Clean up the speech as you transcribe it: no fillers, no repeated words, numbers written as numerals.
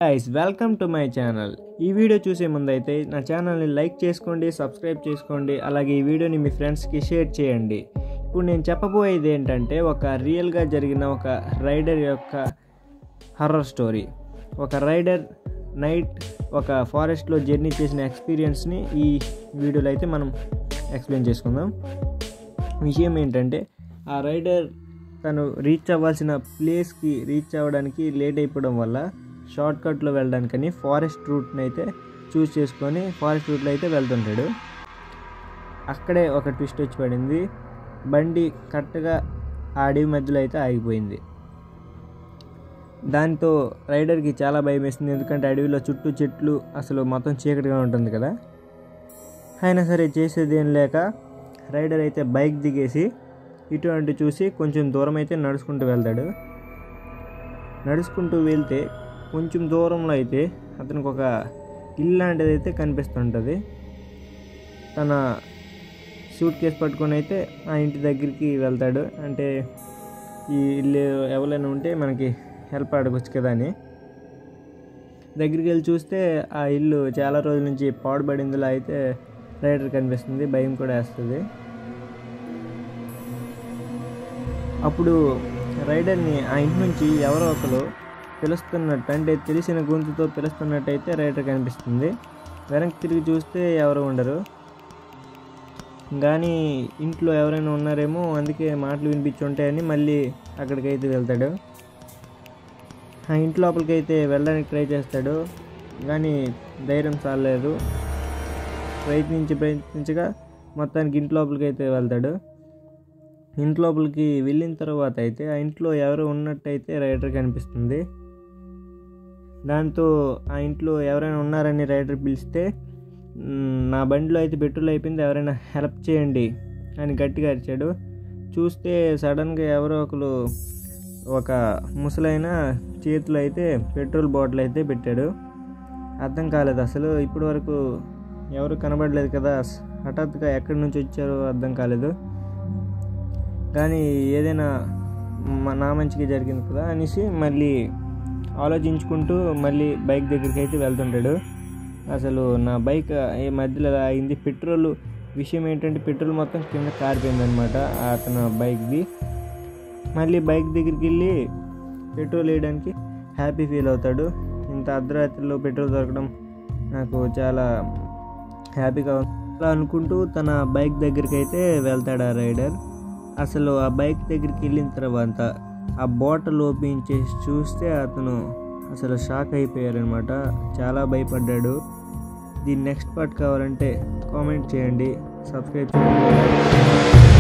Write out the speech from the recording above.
Guys welcome to my channel. ఈ video చూసే ముందు అయితే నా ఛానల్ని లైక్ చేసుకోండి, సబ్స్క్రైబ్ చేసుకోండి, అలాగే ఈ వీడియోని మీ ఫ్రెండ్స్కి షేర్ చేయండి. ఇప్పుడు నేను చెప్పబోయేది ఏంటంటే ఒక రియల్గా జరిగిన ఒక రైడర్ యొక్క హర్రర్ స్టోరీ. ఒక రైడర్ నైట్ ఒక ఫారెస్ట్లో జర్నీ చేసిన ఎక్స్పీరియన్స్ని ఈ వీడియోలో అయితే మనం ఎక్స్ప్లెయిన్ చేసుకుందాం. విషయం ఏంటంటే ఆ రైడర్ తను రీచ్ అవ్వాల్సిన ప్లేస్కి రీచ్ అవ్వడానికి లేట్ అయిపోవడం వల్ల షార్ట్ కట్లో వెళ్ళడానికని ఫారెస్ట్ రూట్ని అయితే చూస్ చేసుకొని ఫారెస్ట్ రూట్లో అయితే వెళ్తుంటాడు. అక్కడే ఒక ట్విస్ట్ వచ్చి పడింది. బండి కరెక్ట్గా ఆ అడవి మధ్యలో అయితే ఆగిపోయింది. దాంతో రైడర్కి చాలా భయం వేస్తుంది, ఎందుకంటే అడవిలో చుట్టూ చెట్లు, అసలు మొత్తం చీకటిగా ఉంటుంది కదా. అయినా సరే చేసేది ఏం లేక రైడర్ అయితే బైక్ దిగేసి ఇటు అటు చూసి కొంచెం దూరం అయితే నడుచుకుంటూ వెళ్తాడు. నడుచుకుంటూ వెళ్తే కొంచెం దూరంలో అయితే అతనికి ఒక ఇల్లు లాంటిది అయితే కనిపిస్తుంటుంది. తన సూట్ కేసు పట్టుకొని అయితే ఆ ఇంటి దగ్గరికి వెళ్తాడు. అంటే ఈ ఇల్లు ఎవరైనా ఉంటే మనకి హెల్ప్ అడగొచ్చు కదా అని. దగ్గరికి వెళ్ళి చూస్తే ఆ ఇల్లు చాలా రోజుల నుంచి పాడుబడిందిలా అయితే రైడర్ కనిపిస్తుంది. భయం కూడా వేస్తుంది. అప్పుడు రైడర్ని ఆ ఇంటి నుంచి ఎవరో ఒకరు పిలుస్తున్నట్టు, అంటే తెలిసిన గొంతుతో పిలుస్తున్నట్టయితే రైడర్ కనిపిస్తుంది. వెనక్కి తిరిగి చూస్తే ఎవరు ఉండరు, కానీ ఇంట్లో ఎవరైనా ఉన్నారేమో, అందుకే మాటలు వినిపించుంటాయని మళ్ళీ అక్కడికైతే వెళ్తాడు. ఆ ఇంటి లోపలికి అయితే వెళ్ళడానికి ట్రై చేస్తాడు, కానీ ధైర్యం చాలలేదు. ప్రయత్నించగా మొత్తానికి ఇంటి లోపలికి అయితే వెళ్తాడు. ఇంటి లోపలికి వెళ్ళిన తర్వాత అయితే ఆ ఇంట్లో ఎవరు ఉన్నట్టయితే రైడర్ కనిపిస్తుంది. దాంతో ఆ ఇంట్లో ఎవరైనా ఉన్నారని రైడర్ పిలిస్తే, నా బండిలో అయితే పెట్రోల్ అయిపోయింది, ఎవరైనా హెల్ప్ చేయండి అని గట్టిగా అరిచాడు. చూస్తే సడన్గా ఎవరో ఒకరు ఒక ముసలైన చేతిలో అయితే పెట్రోల్ బాటిల్ అయితే పెట్టాడు. అర్థం కాలేదు అసలు, ఇప్పటి వరకు ఎవరు కనబడలేదు కదా, హఠాత్తుగా ఎక్కడి నుంచి వచ్చారో అర్థం కాలేదు. కానీ ఏదైనా నా మంచిగా జరిగింది కదా అనేసి మళ్ళీ ఆలోచించుకుంటూ మళ్ళీ బైక్ దగ్గరికి అయితే వెళ్తుంటాడు. అసలు నా బైక్ ఈ మధ్యలో అయింది. పెట్రోల్ విషయం ఏంటంటే పెట్రోల్ మొత్తం కింద కారిపోయిందనమాట అతను బైక్ది. మళ్ళీ బైక్ దగ్గరికి వెళ్ళి పెట్రోల్ వేయడానికి హ్యాపీ ఫీల్ అవుతాడు. ఇంత అర్ధరాత్రిలో పెట్రోల్ దొరకడం నాకు చాలా హ్యాపీగా ఉంది అలా అనుకుంటూ తన బైక్ దగ్గరికి అయితే వెళ్తాడు ఆ రైడర్. అసలు ఆ బైక్ దగ్గరికి వెళ్ళిన తర్వాత ఆ బాటిల్ ఓపెన్ చేసి చూస్తే అతను అసలు షాక్ అయిపోయారనమాట. చాలా భయపడ్డాడు. దీని నెక్స్ట్ పార్ట్ కావాలంటే కామెంట్ చేయండి, సబ్స్క్రైబ్ చేయండి.